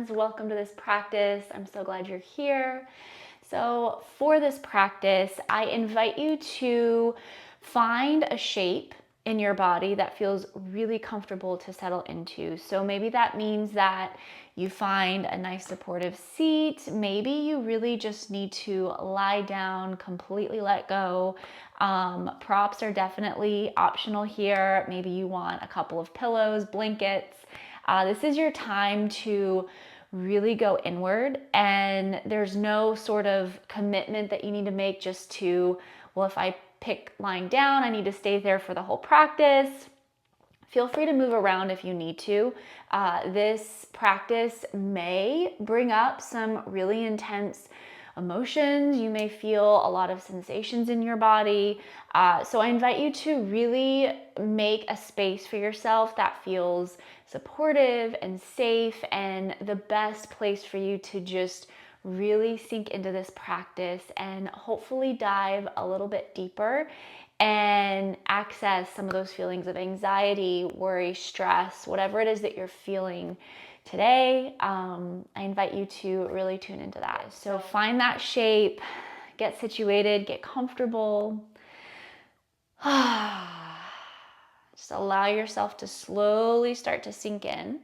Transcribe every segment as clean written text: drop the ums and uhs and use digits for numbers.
friends. Welcome to this practice. I'm so glad you're here. So for this practice, I invite you to find a shape in your body that feels really comfortable to settle into. So maybe that means that you find a nice supportive seat. Maybe you really just need to lie down, completely let go. Props are definitely optional here. Maybe you want a couple of pillows, blankets. This is your time to really go inward, and there's no sort of commitment that you need to make just to, well, if I pick lying down, I need to stay there for the whole practice. Feel free to move around if you need to. This practice may bring up some really intense emotions. You may feel a lot of sensations in your body. So I invite you to really make a space for yourself that feels supportive and safe, and the best place for you to just really sink into this practice and hopefully dive a little bit deeper and access some of those feelings of anxiety, worry, stress, whatever it is that you're feeling today. I invite you to really tune into that. So find that shape, get situated, get comfortable. Just allow yourself to slowly start to sink in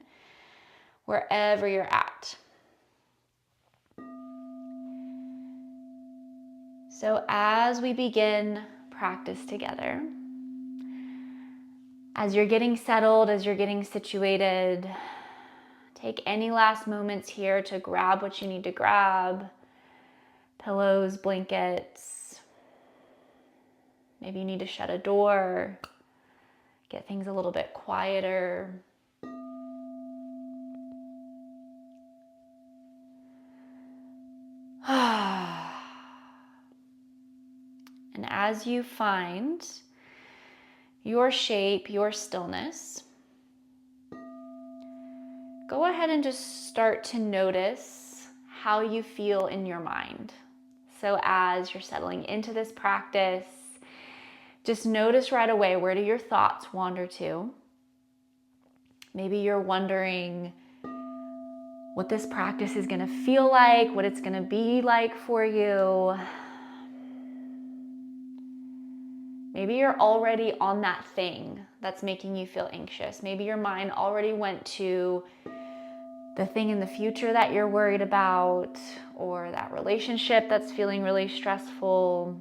wherever you're at. So as we begin practice together, as you're getting settled, as you're getting situated, take any last moments here to grab what you need to grab. Pillows, blankets. Maybe you need to shut a door, get things a little bit quieter. And as you find your shape, your stillness, go ahead and just start to notice how you feel in your mind. So as you're settling into this practice, just notice right away, where do your thoughts wander to? Maybe you're wondering what this practice is going to feel like, what it's going to be like for you. Maybe you're already on that thing that's making you feel anxious. Maybe your mind already went to the thing in the future that you're worried about, or that relationship that's feeling really stressful.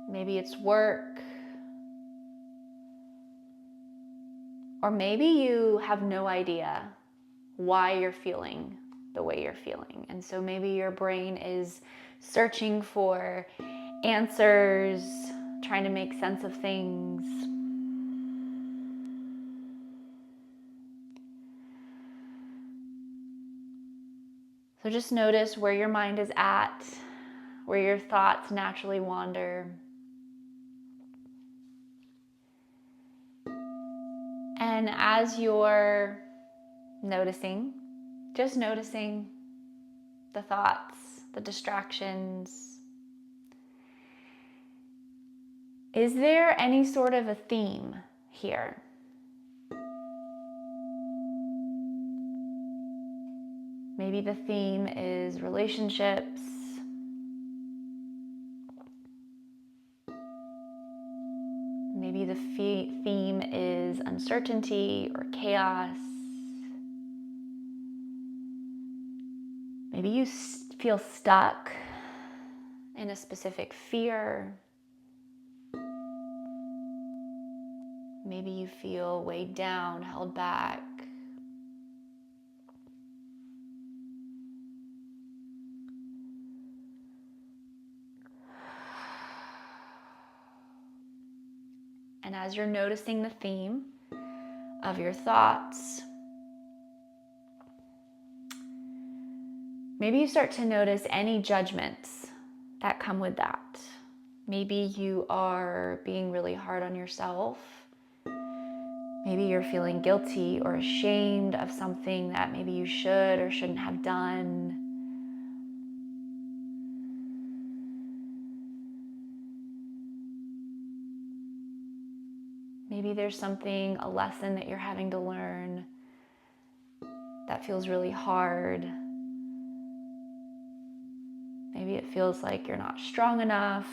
Maybe it's work. Or maybe you have no idea why you're feeling the way you're feeling. And so maybe your brain is searching for answers, trying to make sense of things. So just notice where your mind is at, where your thoughts naturally wander. And as you're noticing, just noticing the thoughts, the distractions, is there any sort of a theme here? Maybe the theme is relationships. Maybe the theme is uncertainty or chaos. Maybe you feel stuck in a specific fear. Maybe you feel weighed down, held back. And as you're noticing the theme of your thoughts, maybe you start to notice any judgments that come with that. Maybe you are being really hard on yourself. Maybe you're feeling guilty or ashamed of something that maybe you should or shouldn't have done. Maybe there's something, a lesson that you're having to learn that feels really hard. Maybe it feels like you're not strong enough.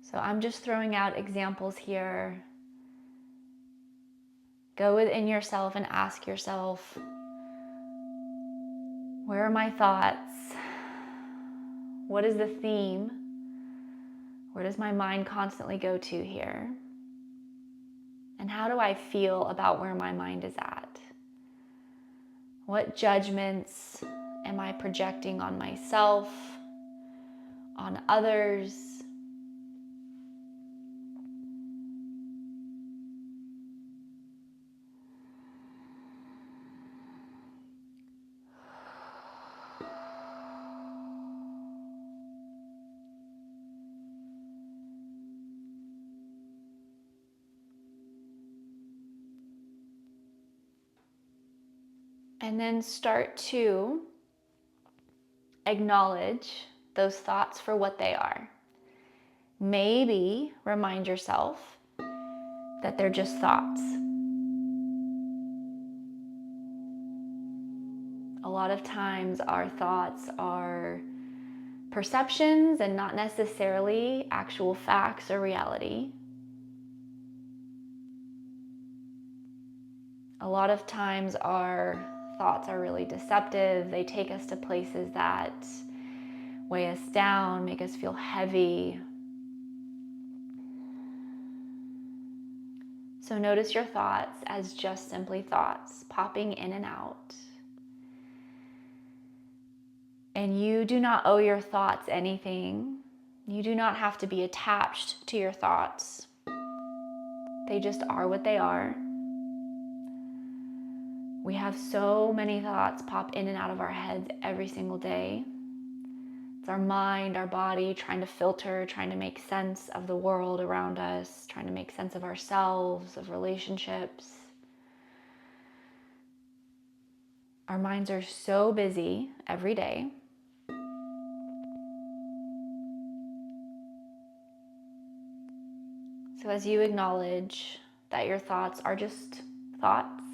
So I'm just throwing out examples here. Go within yourself and ask yourself, where are my thoughts? What is the theme? Where does my mind constantly go to here? And how do I feel about where my mind is at? What judgments am I projecting on myself, on others? And then start to acknowledge those thoughts for what they are. Maybe remind yourself that they're just thoughts. A lot of times our thoughts are perceptions and not necessarily actual facts or reality. A lot of times our thoughts are really deceptive. They take us to places that weigh us down, make us feel heavy. So notice your thoughts as just simply thoughts, popping in and out. And you do not owe your thoughts anything. You do not have to be attached to your thoughts. They just are what they are. We have so many thoughts pop in and out of our heads every single day. It's our mind, our body trying to filter, trying to make sense of the world around us, trying to make sense of ourselves, of relationships. Our minds are so busy every day. So as you acknowledge that your thoughts are just thoughts,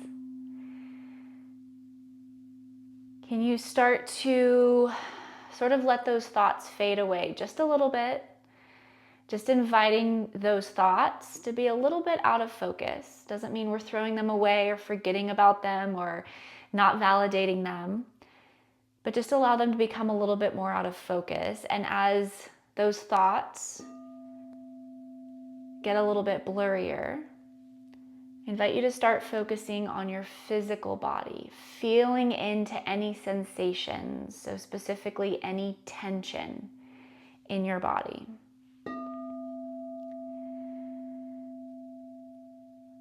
can you start to sort of let those thoughts fade away just a little bit? Just inviting those thoughts to be a little bit out of focus. Doesn't mean we're throwing them away or forgetting about them or not validating them, but just allow them to become a little bit more out of focus. And as those thoughts get a little bit blurrier, I invite you to start focusing on your physical body, feeling into any sensations, so specifically any tension in your body.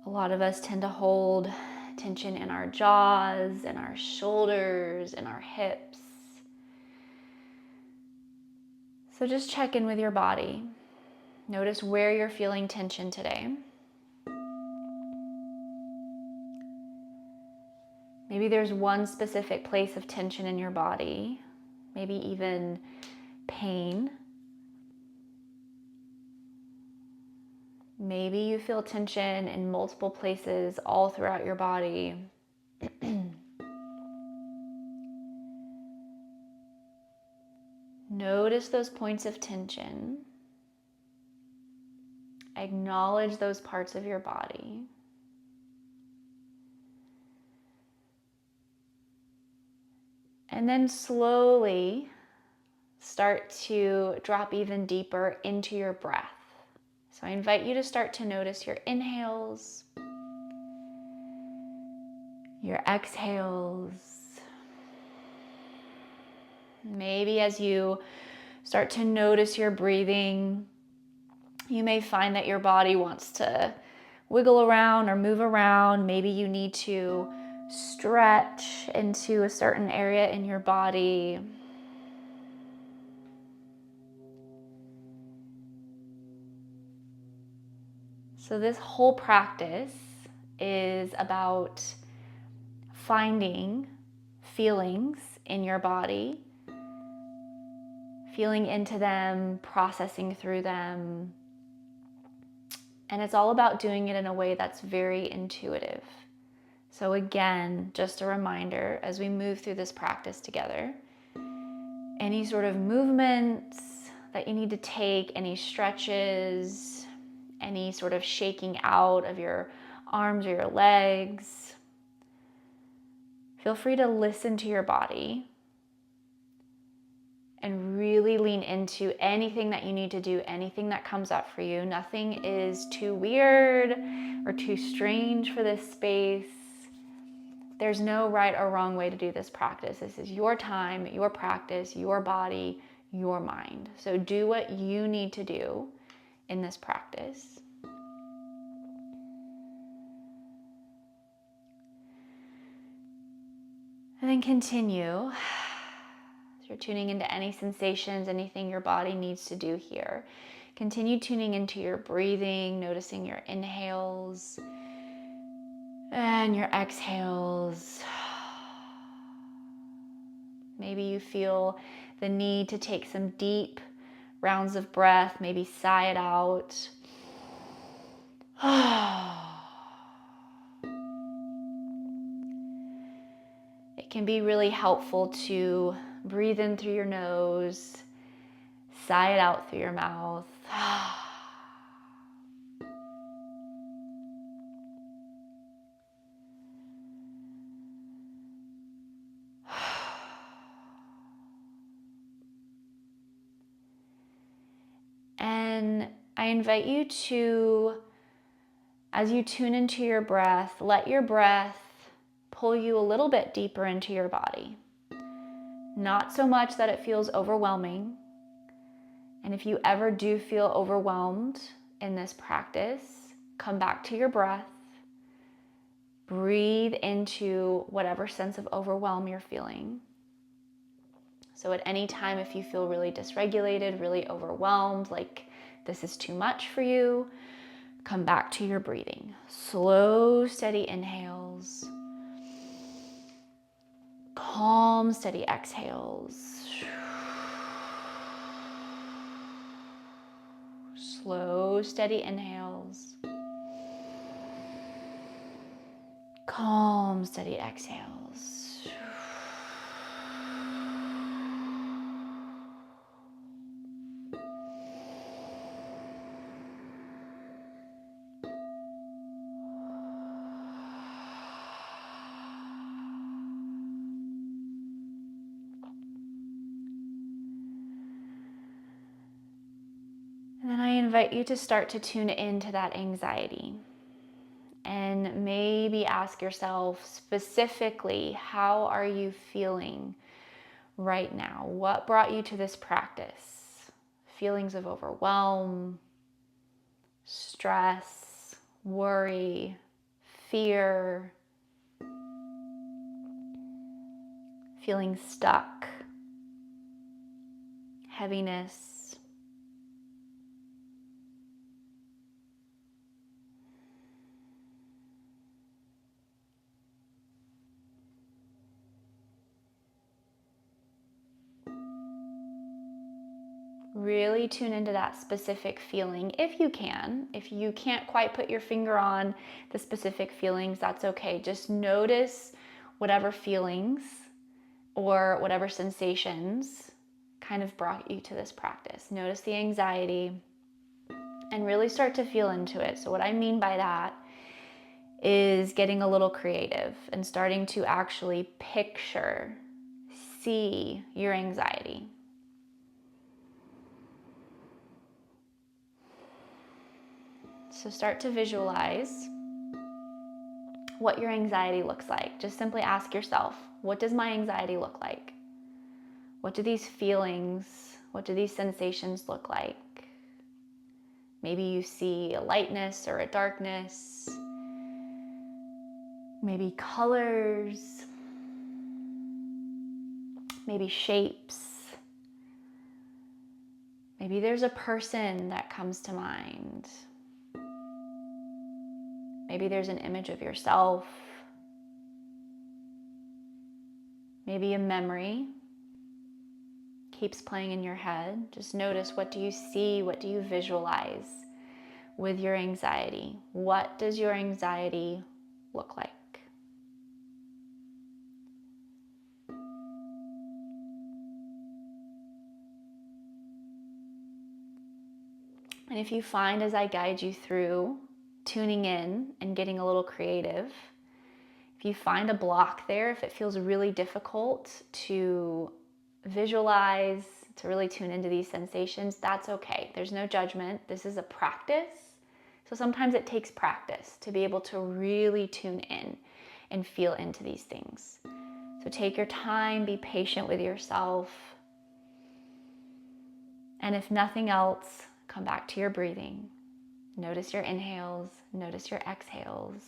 A lot of us tend to hold tension in our jaws, in our shoulders, in our hips. So just check in with your body. Notice where you're feeling tension today. Maybe there's one specific place of tension in your body, maybe even pain. Maybe you feel tension in multiple places all throughout your body. Notice those points of tension. Acknowledge those parts of your body. And then slowly start to drop even deeper into your breath. So I invite you to start to notice your inhales, your exhales. Maybe as you start to notice your breathing, you may find that your body wants to wiggle around or move around. Maybe you need to stretch into a certain area in your body. So this whole practice is about finding feelings in your body, feeling into them, processing through them, And it's all about doing it in a way that's very intuitive. So again, just a reminder as we move through this practice together, any sort of movements that you need to take, any stretches, any sort of shaking out of your arms or your legs, feel free to listen to your body and really lean into anything that you need to do, anything that comes up for you. Nothing is too weird or too strange for this space. There's no right or wrong way to do this practice. This is your time, your practice, your body, your mind. So do what you need to do in this practice. And then continue. So you're tuning into any sensations, anything your body needs to do here. Continue tuning into your breathing, noticing your inhales and your exhales. Maybe you feel the need to take some deep rounds of breath, maybe sigh it out. It can be really helpful to breathe in through your nose, sigh it out through your mouth. And I invite you to, as you tune into your breath, let your breath pull you a little bit deeper into your body. Not so much that it feels overwhelming. And if you ever do feel overwhelmed in this practice, come back to your breath. Breathe into whatever sense of overwhelm you're feeling. So at any time, if you feel really dysregulated, really overwhelmed, like this is too much for you, come back to your breathing. Slow, steady inhales. Calm, steady exhales. Slow, steady inhales. Calm, steady exhales. And then I invite you to start to tune into that anxiety. And maybe ask yourself specifically, how are you feeling right now? What brought you to this practice? Feelings of overwhelm, stress, worry, fear, feeling stuck, heaviness. Really tune into that specific feeling if you can. If you can't quite put your finger on the specific feelings, that's okay. Just notice whatever feelings or whatever sensations kind of brought you to this practice. Notice the anxiety and really start to feel into it. So what I mean by that is getting a little creative and starting to actually picture, see your anxiety. So start to visualize what your anxiety looks like. Just simply ask yourself, what does my anxiety look like? What do these feelings, what do these sensations look like? Maybe you see a lightness or a darkness. Maybe colors. Maybe shapes. Maybe there's a person that comes to mind. Maybe there's an image of yourself. Maybe a memory keeps playing in your head. Just notice, what do you see? What do you visualize with your anxiety? What does your anxiety look like? And if you find as I guide you through tuning in and getting a little creative, if you find a block there, if it feels really difficult to visualize, to really tune into these sensations, that's okay. There's no judgment. This is a practice. So sometimes it takes practice to be able to really tune in and feel into these things. So take your time, be patient with yourself. And if nothing else, come back to your breathing. Notice your inhales, notice your exhales.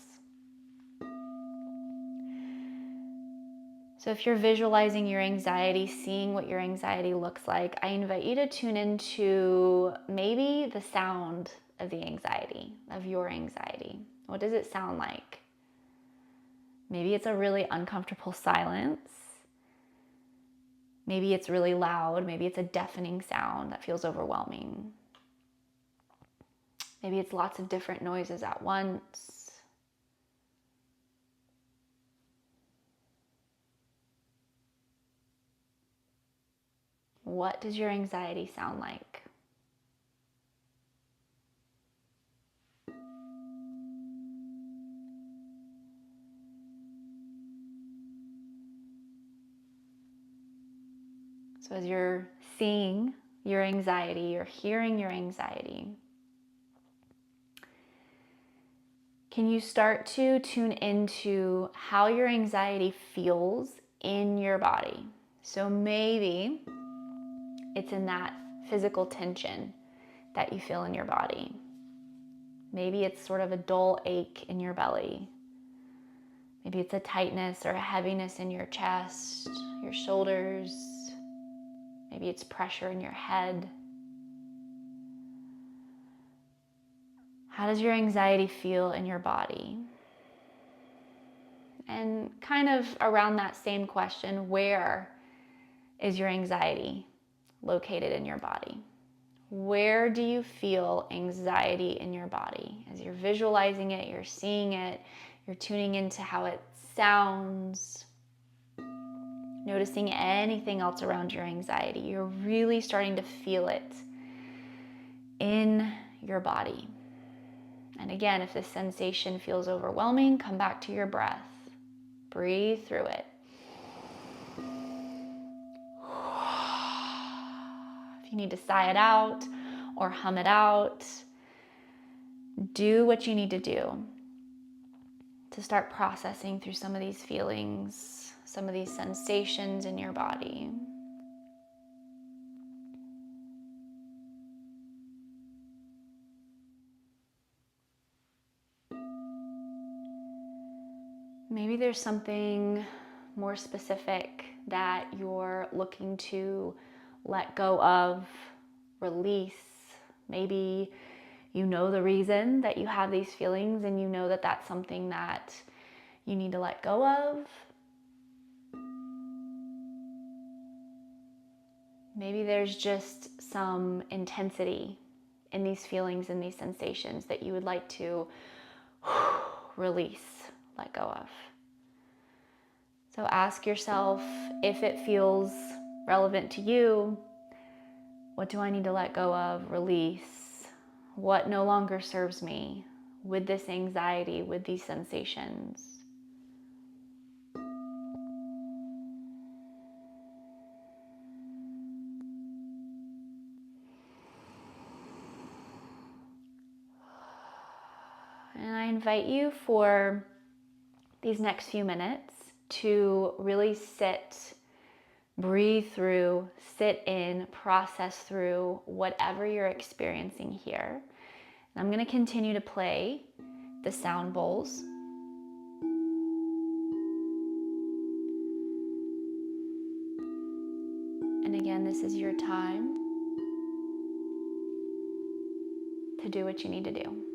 So if you're visualizing your anxiety, seeing what your anxiety looks like, I invite you to tune into maybe the sound of the anxiety, of your anxiety. What does it sound like? Maybe it's a really uncomfortable silence. Maybe it's really loud. Maybe it's a deafening sound that feels overwhelming. Maybe it's lots of different noises at once. What does your anxiety sound like? So as you're seeing your anxiety, you're hearing your anxiety, can you start to tune into how your anxiety feels in your body? So maybe it's in that physical tension that you feel in your body. Maybe it's sort of a dull ache in your belly. Maybe it's a tightness or a heaviness in your chest, your shoulders. Maybe it's pressure in your head. How does your anxiety feel in your body? And kind of around that same question, where is your anxiety located in your body? Where do you feel anxiety in your body? As you're visualizing it, you're seeing it, you're tuning into how it sounds, noticing anything else around your anxiety. You're really starting to feel it in your body. And again, if this sensation feels overwhelming, come back to your breath. Breathe through it. If you need to sigh it out or hum it out, do what you need to do to start processing through some of these feelings, some of these sensations in your body. Maybe there's something more specific that you're looking to let go of, release. Maybe you know the reason that you have these feelings and you know that that's something that you need to let go of. Maybe there's just some intensity in these feelings and these sensations that you would like to release, let go of. So ask yourself if it feels relevant to you. What do I need to let go of, release? What no longer serves me with this anxiety, with these sensations? And I invite you for these next few minutes to really sit, breathe through, sit in, process through whatever you're experiencing here. And I'm going to continue to play the sound bowls. And again, this is your time to do what you need to do.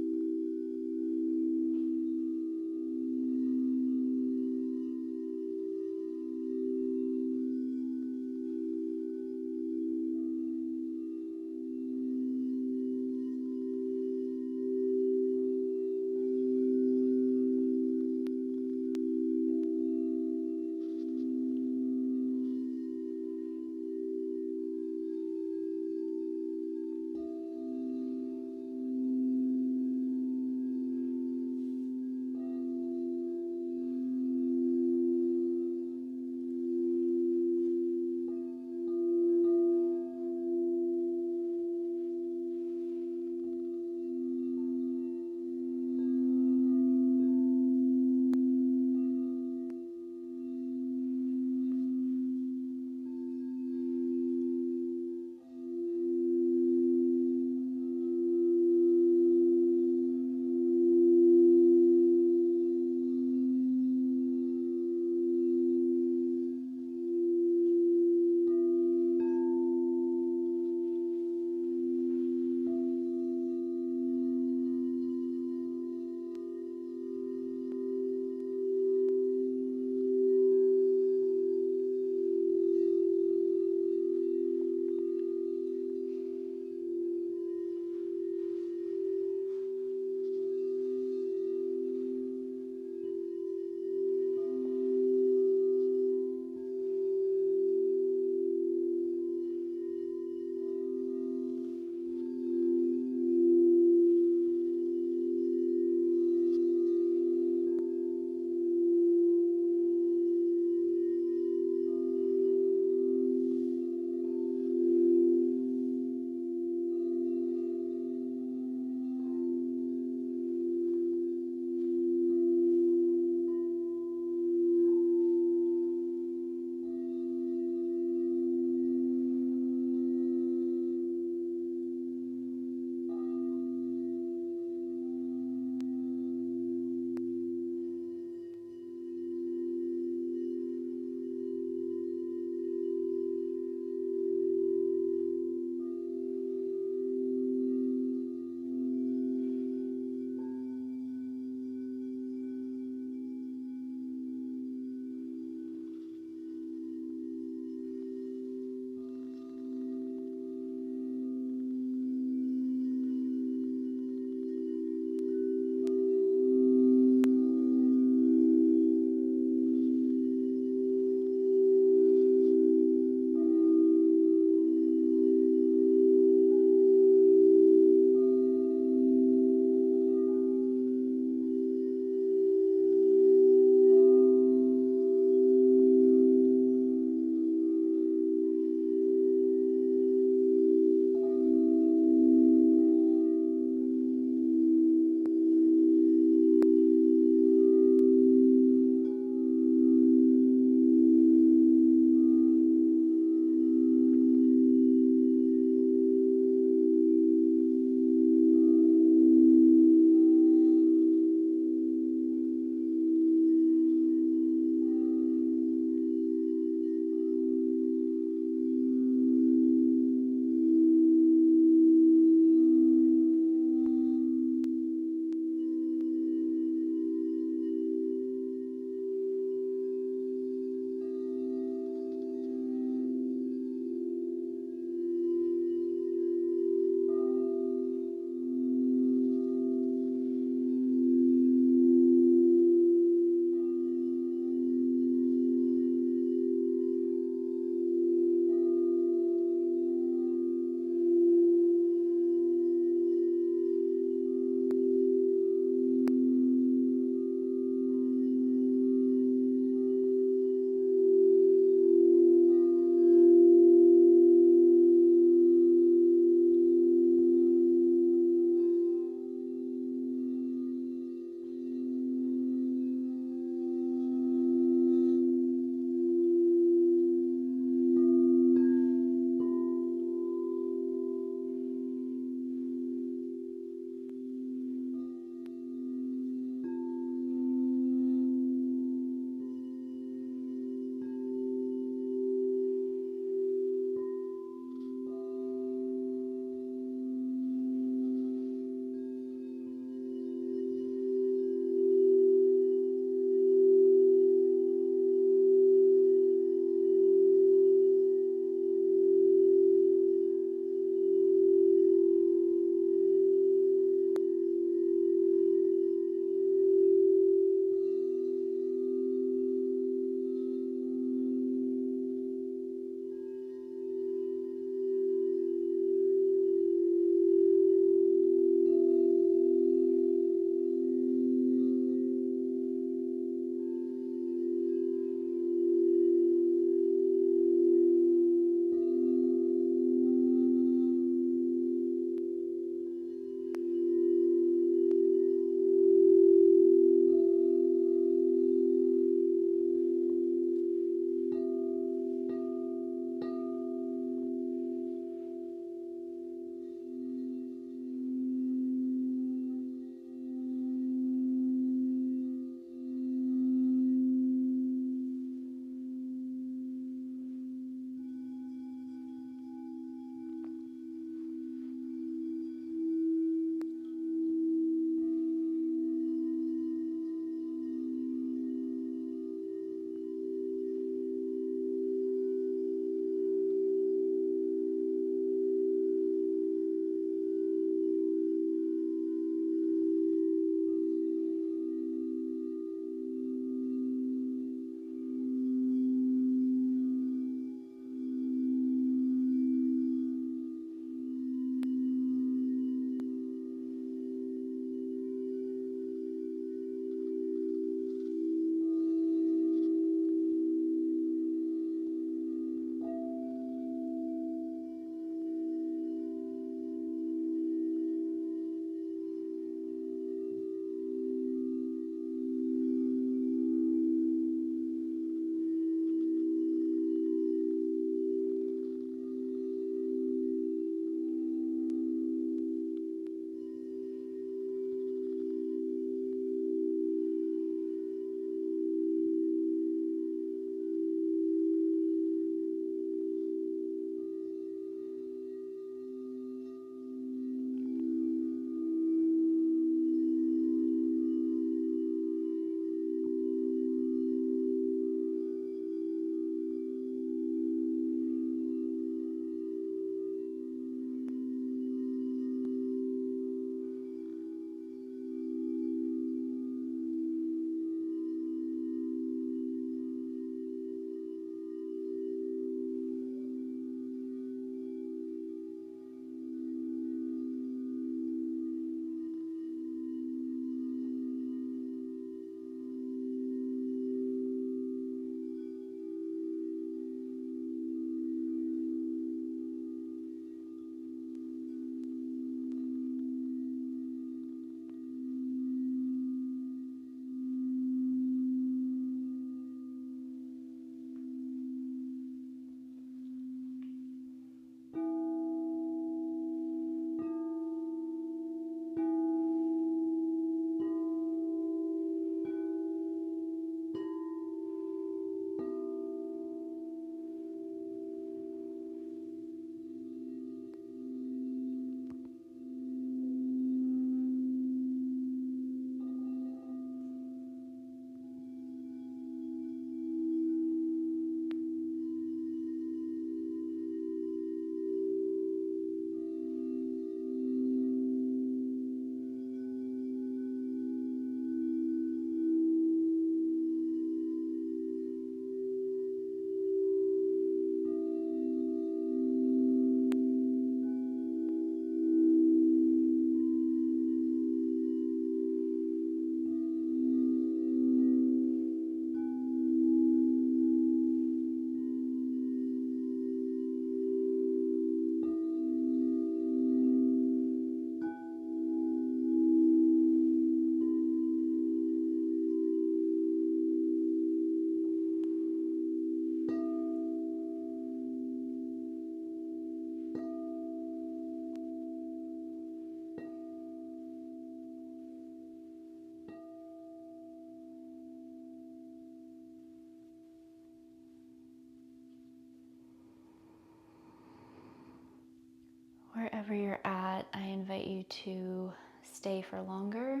Wherever you're at, I invite you to stay for longer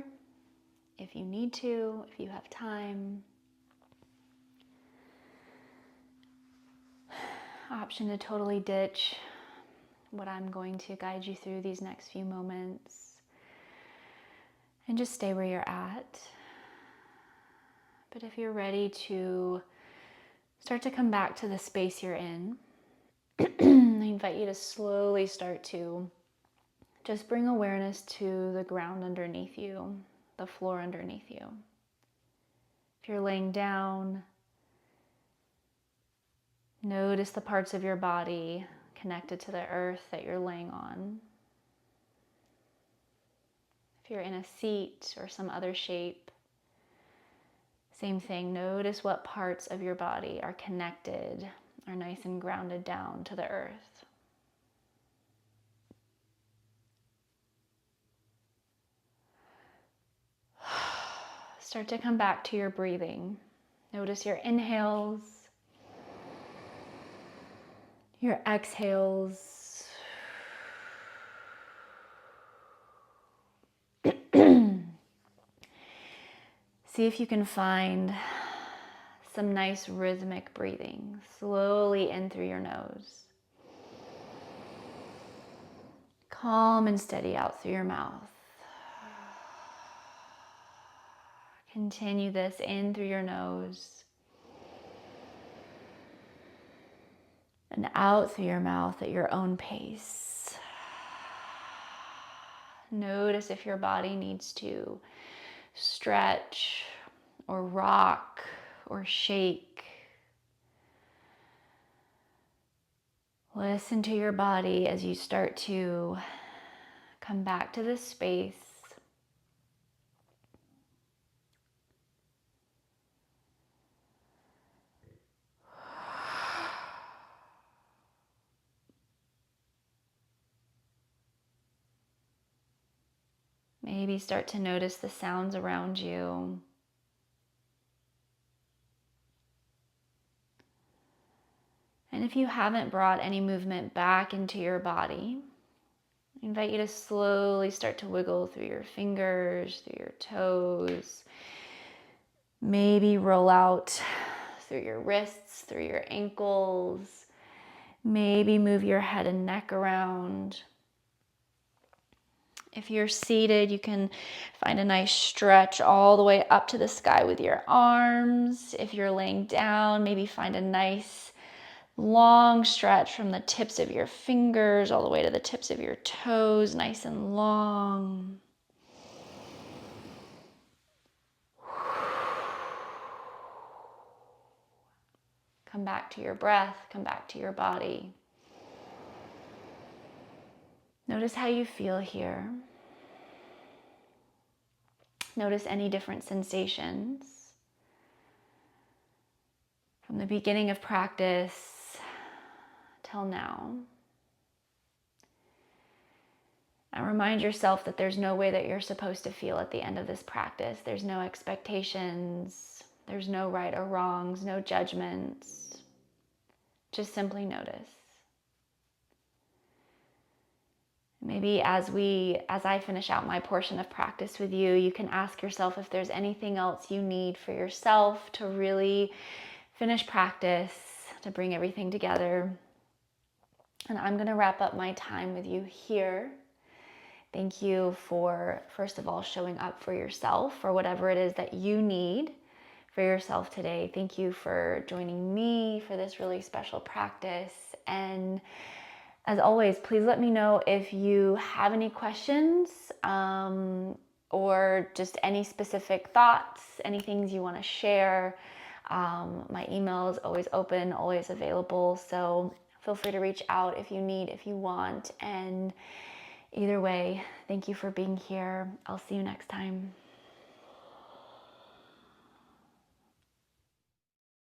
if you need to, if you have time. Option to totally ditch what I'm going to guide you through these next few moments and just stay where you're at. But if you're ready to start to come back to the space you're in, I invite you to slowly start to just bring awareness to the ground underneath you, the floor underneath you. If you're laying down, notice the parts of your body connected to the earth that you're laying on. If you're in a seat or some other shape, same thing. Notice what parts of your body are connected, are nice and grounded down to the earth. Start to come back to your breathing. Notice your inhales, your exhales. See if you can find some nice rhythmic breathing, slowly in through your nose. Calm and steady out through your mouth. Continue this in through your nose and out through your mouth at your own pace. Notice if your body needs to stretch or rock or shake. Listen to your body as you start to come back to this space. Maybe start to notice the sounds around you. And if you haven't brought any movement back into your body, I invite you to slowly start to wiggle through your fingers, through your toes. Maybe roll out through your wrists, through your ankles. Maybe move your head and neck around. If you're seated, you can find a nice stretch all the way up to the sky with your arms. If you're laying down, maybe find a nice long stretch from the tips of your fingers all the way to the tips of your toes, nice and long. Come back to your breath, come back to your body. Notice how you feel here. Notice any different sensations. From the beginning of practice till now. And remind yourself that there's no way that you're supposed to feel at the end of this practice. There's no expectations. There's no right or wrongs, no judgments. Just simply notice. Maybe as I finish out my portion of practice with you, you can ask yourself if there's anything else you need for yourself to really finish practice, to bring everything together. And I'm going to wrap up my time with you here. Thank you for, first of all, showing up for yourself, for whatever it is that you need for yourself today. Thank you for joining me for this really special practice. And as always, please let me know if you have any questions or just any specific thoughts, any things you want to share. My email is always open, always available. So feel free to reach out if you need, if you want. And either way, thank you for being here. I'll see you next time.